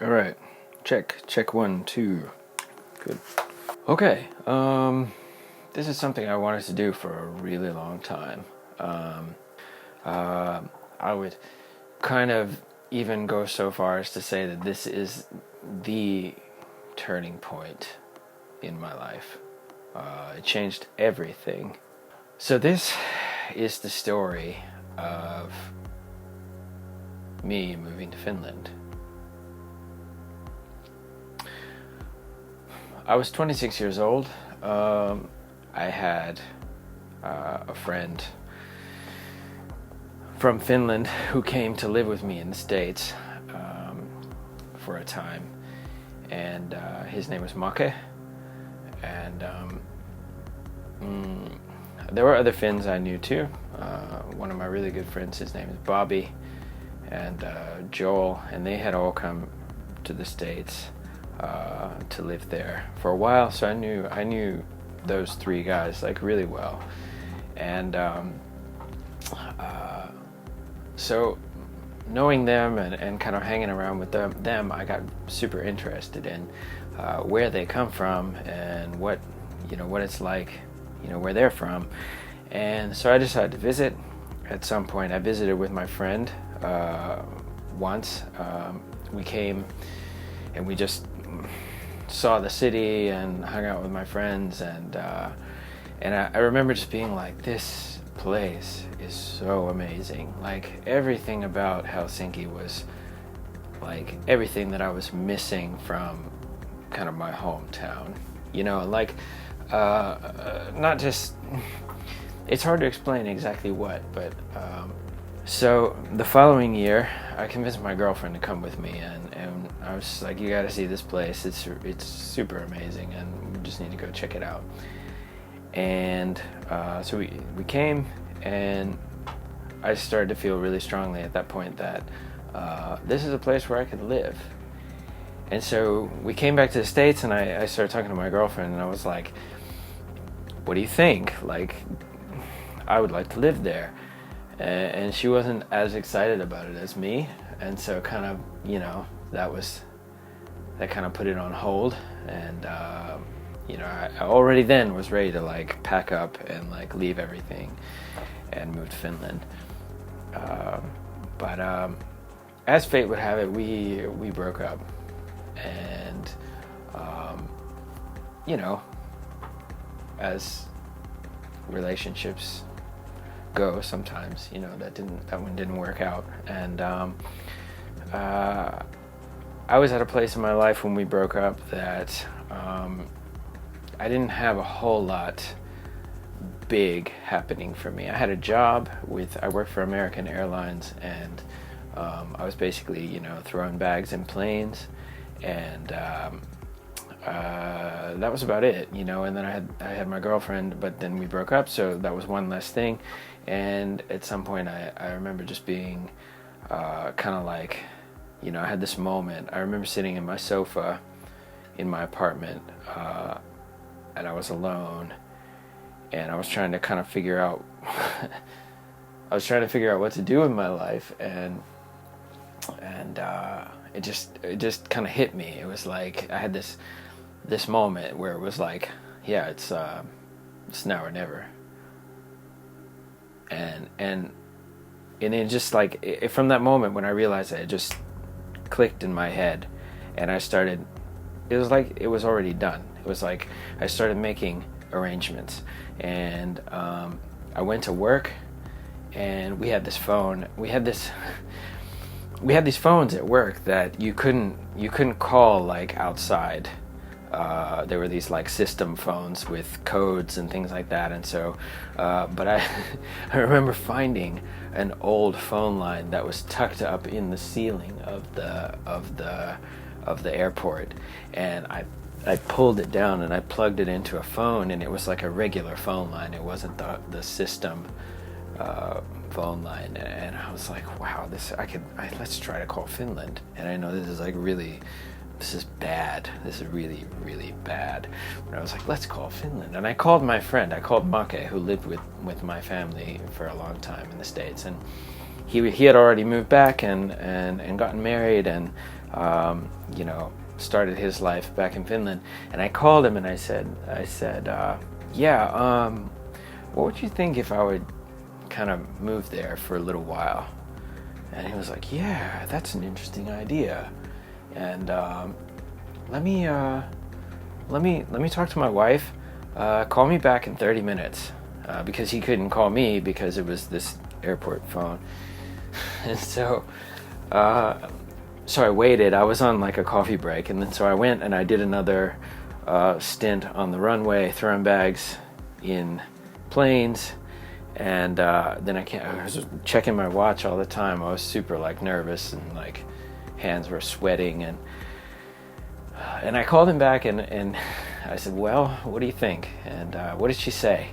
All right, check 1 2. Good. Okay, this is something I wanted to do for a really long time. I would kind of even go so far as to say that this is the turning point in my life. It changed everything. So this is the story of me moving to Finland. I was 26 years old. I had a friend from Finland who came to live with me in the States for a time, and his name was Make, and there were other Finns I knew too. One of my really good friends, his name is Bobby, and Joel, and they had all come to the States to live there for a while, so I knew those 3 guys like really well, and so knowing them and kind of hanging around with them, I got super interested in where they come from and what it's like, where they're from, and so I decided to visit. At some point, I visited with my friend once. We came and we just saw the city and hung out with my friends, and I remember just being like, this place is so amazing. Like, everything about Helsinki was like everything that I was missing from kind of my hometown, like not just, it's hard to explain exactly what, but so the following year I convinced my girlfriend to come with me, and I was like, you gotta see this place, it's super amazing and we just need to go check it out. And so we came, and I started to feel really strongly at that point that this is a place where I could live. And so we came back to the States, and I started talking to my girlfriend, and I was like, what do you think? Like, I would like to live there. And she wasn't as excited about it as me, and so kind of, that kind of put it on hold. And I already then was ready to like pack up and like leave everything and move to Finland. But as fate would have it, we broke up, and as relationships go sometimes, that one didn't work out, and I was at a place in my life when we broke up that I didn't have a whole lot big happening for me. I had a job I worked for American Airlines, and I was basically throwing bags in planes, and that was about it, and then I had my girlfriend, but then we broke up, so that was one less thing. And at some point I remember just being kind of like, I had this moment. I remember sitting in my sofa in my apartment, and I was alone, and I was trying to kind of figure out what to do in my life, and it just kind of hit me. It was like I had this moment where it was like, yeah, it's now or never. And it just like, from that moment when I realized that, it just clicked in my head, and it was like it was already done. It was like I started making arrangements, and I went to work, and we had these phones at work that you couldn't call like outside. There were these like system phones with codes and things like that, and so but I remember finding an old phone line that was tucked up in the ceiling of the airport, and I pulled it down and I plugged it into a phone, and it was like a regular phone line. It wasn't the system phone line, and I was like, wow, let's try to call Finland. And I know this is bad. This is really, really bad. But I was like, let's call Finland. And I called my friend. I called Make, who lived with my family for a long time in the States. And he had already moved back and gotten married. And you know, started his life back in Finland. And I called him and I said, yeah, what would you think if I would kind of move there for a little while? And he was like, yeah, that's an interesting idea. And let me talk to my wife. Call me back in 30 minutes. Because he couldn't call me because it was this airport phone. And so I waited. I was on like a coffee break, and then so I went and I did another stint on the runway, throwing bags in planes, and then I was checking my watch all the time. I was super like nervous and like hands were sweating, and I called him back and I said, well, what do you think? And what did she say?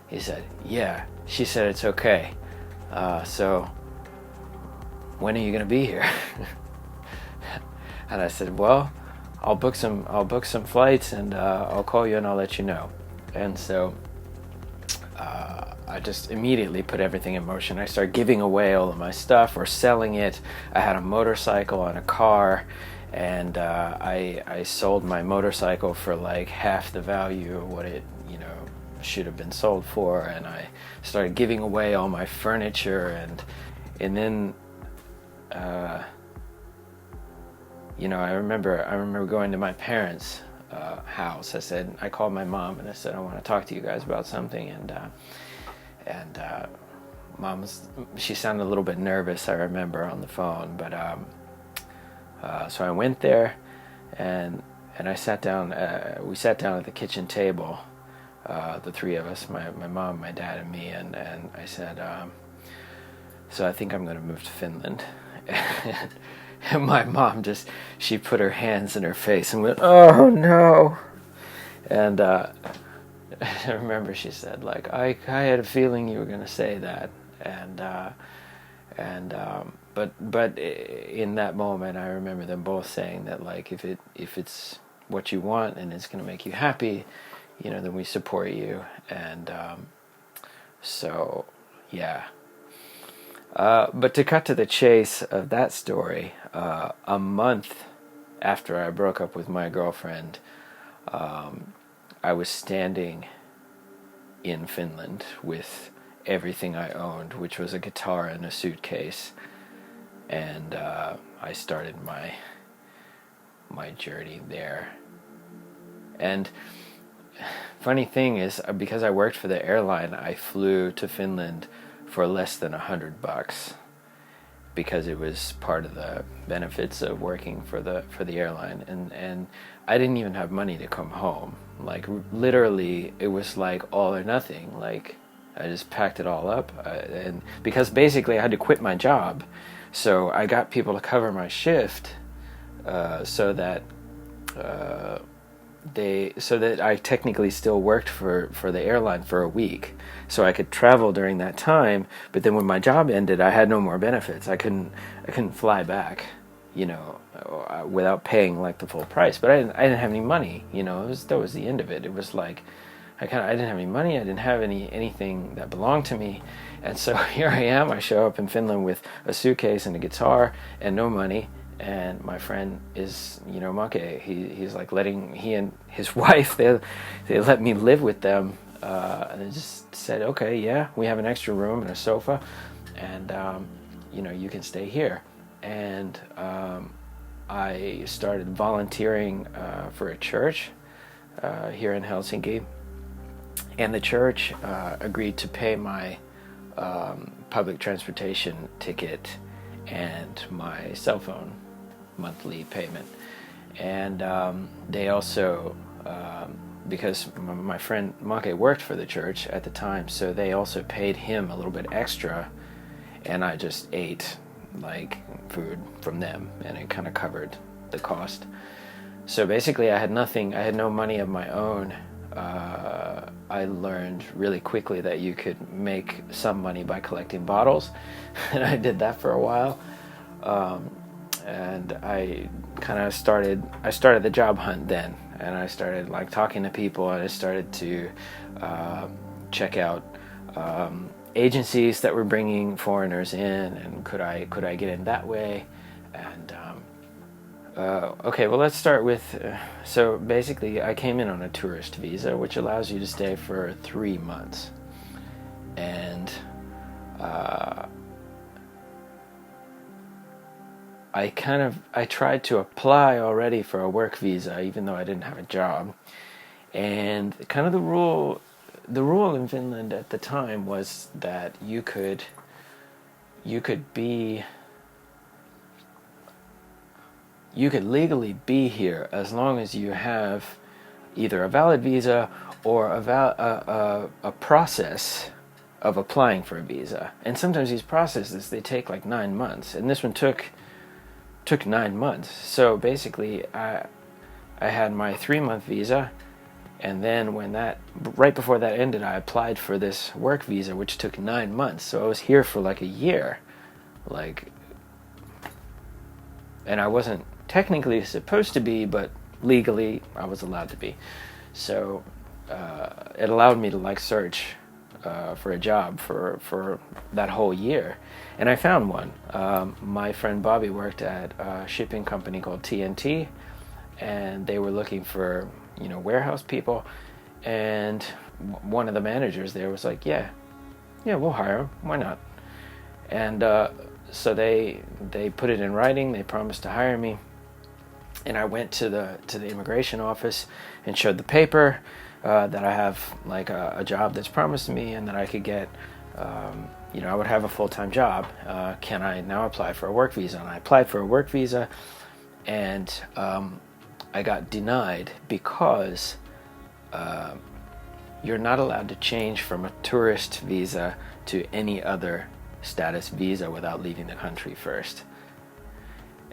He said, yeah, she said it's okay. So when are you gonna be here? And I said, well, I'll book some flights, and I'll call you and I'll let you know. And so I just immediately put everything in motion. I started giving away all of my stuff or selling it. I had a motorcycle and a car, and I sold my motorcycle for like half the value of what it, you know, should have been sold for. And I started giving away all my furniture, and then you know, I remember going to my parents' house. I called my mom and I said, I want to talk to you guys about something. And mom she sounded a little bit nervous, I remember, on the phone. But so I went there, and I sat down. We sat down at the kitchen table, the three of us, my mom, my dad, and me. And I said, so I think I'm going to move to Finland. And my mom she put her hands in her face and went, oh no. And I remember she said, like, I had a feeling you were going to say that. But in that moment, I remember them both saying that, like, if it's what you want and it's going to make you happy, you know, then we support you. And so yeah. But to cut to the chase of that story, a month after I broke up with my girlfriend, I was standing in Finland with everything I owned, which was a guitar and a suitcase, and I started my journey there. And funny thing is, because I worked for the airline, I flew to Finland for less than $100, because it was part of the benefits of working for the airline, and I didn't even have money to come home. Like, literally, it was like all or nothing. Like, I just packed it all up, and because basically I had to quit my job, so I got people to cover my shift, so that I technically still worked for the airline for a week, so I could travel during that time. But then when my job ended, I had no more benefits. I couldn't fly back, you know, without paying like the full price. But I didn't have any money, you know. That was the end of it. It was like I didn't have any money. I didn't have anything that belonged to me, and so here I am. I show up in Finland with a suitcase and a guitar and no money. And my friend is, you know, Make. He's like he and his wife, they let me live with them. And they just said, okay, yeah, we have an extra room and a sofa, and you know, you can stay here. And I started volunteering for a church here in Helsinki, and the church agreed to pay my public transportation ticket and my cell phone monthly payment. And they also, because my friend Make worked for the church at the time, so they also paid him a little bit extra, and I just ate like food from them, and it kind of covered the cost. So basically I had nothing, I had no money of my own. I learned really quickly that you could make some money by collecting bottles, and I did that for a while. And I started the job hunt then, and I started like talking to people, and I started to check out agencies that were bringing foreigners in, and could I get in that way. And Okay, well, let's start with, so basically I came in on a tourist visa, which allows you to stay for 3 months. And I tried to apply already for a work visa, even though I didn't have a job. And kind of the rule in Finland at the time was that you could legally be here as long as you have either a valid visa or a process of applying for a visa. And sometimes these processes, they take like 9 months, and this one took 9 months. So basically I had my 3-month visa, and then right before that ended, I applied for this work visa, which took 9 months. So I was here for like a year, and I wasn't technically supposed to be, but legally I was allowed to be. So it allowed me to like search for a job for that whole year, and I found one. My friend Bobby worked at a shipping company called TNT, and they were looking for warehouse people, and one of the managers there was like, yeah, we'll hire him, why not? And so they put it in writing. They promised to hire me, and I went to the immigration office and showed the paper that I have like a job that's promised to me, and that I could get, I would have a full-time job. Can I now apply for a work visa? And I applied for a work visa, and I got denied because you're not allowed to change from a tourist visa to any other status visa without leaving the country first.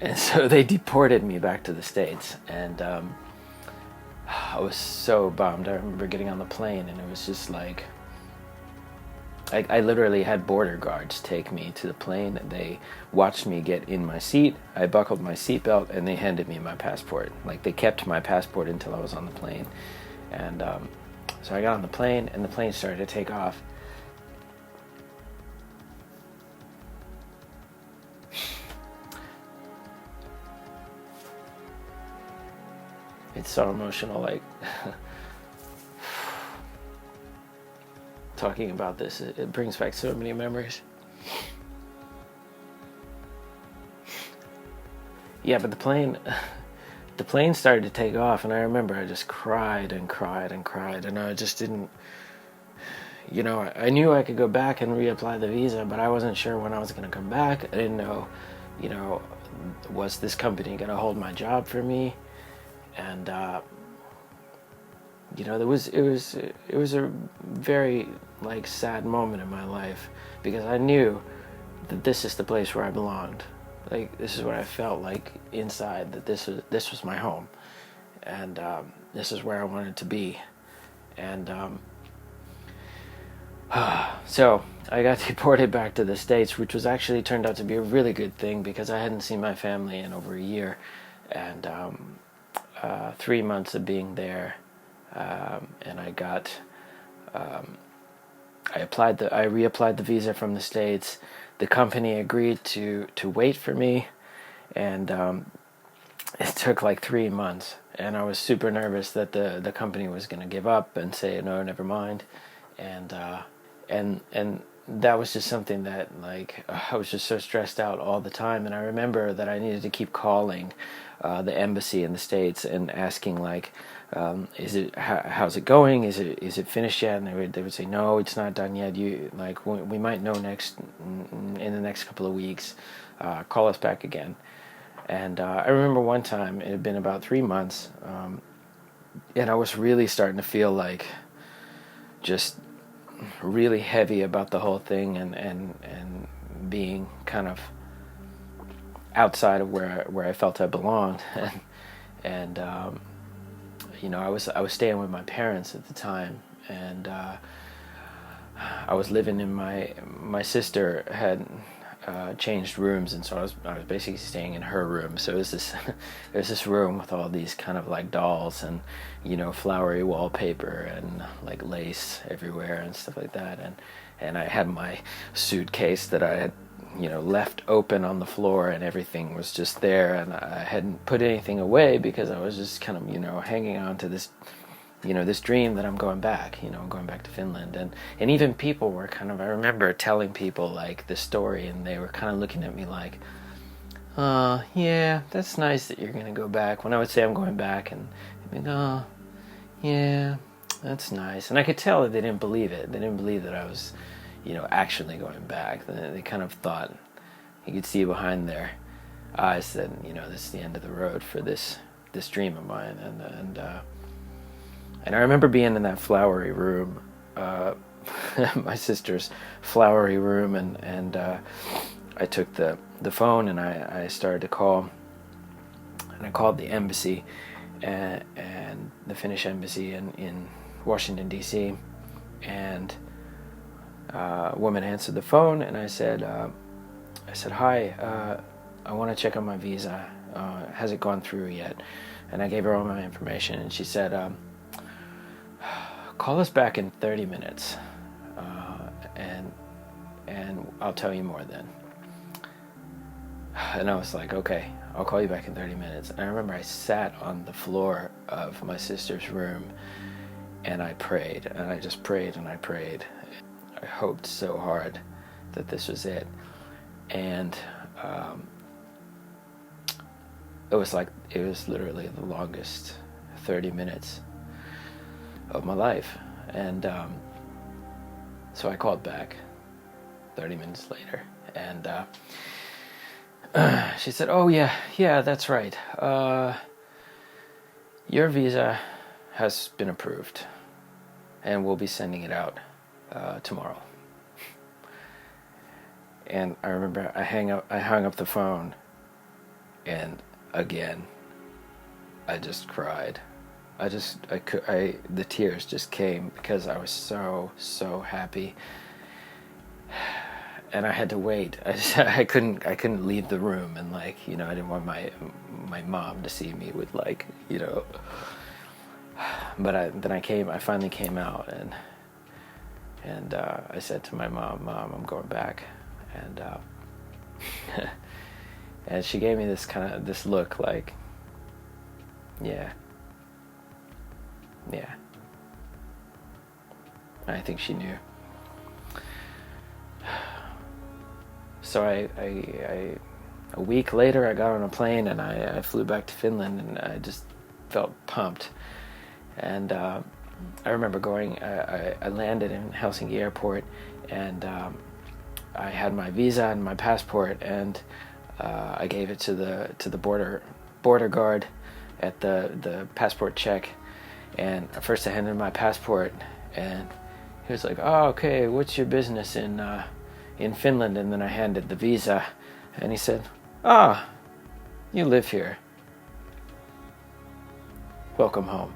And so they deported me back to the States, and I was so bummed. I remember getting on the plane, and it was just like, I literally had border guards take me to the plane, and they watched me get in my seat. I buckled my seatbelt, and they handed me my passport. Like, they kept my passport until I was on the plane. And so I got on the plane, and the plane started to take off. It's so emotional, like talking about this, it brings back so many memories. Yeah, but the plane started to take off, and I remember I just cried and cried and cried, and I just didn't, I knew I could go back and reapply the visa, but I wasn't sure when I was going to come back. I didn't know, was this company going to hold my job for me? And it was a very like sad moment in my life, because I knew that this is the place where I belonged. Like, this is what I felt like inside, that this was my home, and this is where I wanted to be. And so I got deported back to the States, which was actually turned out to be a really good thing, because I hadn't seen my family in over a year, and 3 months of being there, and I got I reapplied the visa from the States. The company agreed to wait for me, and it took like 3 months, and I was super nervous that the company was going to give up and say no, never mind. And that was just something that, like, I was just so stressed out all the time. And I remember that I needed to keep calling the embassy in the States and asking, like, how's it going? Is it finished yet? And they would say, no, it's not done yet. We might know in the next couple of weeks. Call us back again. And I remember one time, it had been about 3 months, and I was really starting to feel like just really heavy about the whole thing, and being kind of outside of where I felt I belonged. And I was staying with my parents at the time, and I was living in my sister had changed rooms, and so I was basically staying in her room. So it was this room with all these kind of like dolls and flowery wallpaper and like lace everywhere and stuff like that, and I had my suitcase that I had you know, left open on the floor, and everything was just there, and I hadn't put anything away because I was just kind of, you know, hanging on to this, you know, this dream that I'm going back, you know, going back to Finland. And even people were kind of, I remember telling people like the story, and they were kind of looking at me like, yeah, that's nice that you're gonna go back. When I would say I'm going back, and they'd be like, oh, yeah, that's nice. And I could tell that they didn't believe it. They didn't believe that I was, you know, actually going back. They kind of thought, you could see behind their eyes that, you know, this is the end of the road for this dream of mine. And I remember being in that flowery room, my sister's flowery room, and I took the phone, and I started to call, and I called the embassy, and the Finnish embassy in Washington, D.C., and a woman answered the phone, and I said, hi, I want to check on my visa. Has it gone through yet? And I gave her all my information, and she said, call us back in 30 minutes, and I'll tell you more then. And I was like, okay, I'll call you back in 30 minutes. And I remember I sat on the floor of my sister's room, and I prayed, and I just prayed and I prayed. I hoped so hard that this was it. And it was literally the longest 30 minutes of my life. And so I called back 30 minutes later, and she said, oh yeah, that's right. Your visa has been approved, and we'll be sending it out tomorrow. And I remember I hung up the phone, and again, I just cried. The tears just came because I was so happy, and I had to wait. I couldn't leave the room, and like, you know, I didn't want my mom to see me with, like, you know. But I finally came out, and I said to my mom, I'm going back, and and she gave me this look like, yeah. I think she knew. So a week later, I got on a plane, and I flew back to Finland, and I just felt pumped. And I remember I landed in Helsinki airport, and I had my visa and my passport, and I gave it to the border guard at the passport check. And first I handed him my passport, and he was like, oh, okay, what's your business in Finland? And then I handed the visa, and he said, you live here. Welcome home.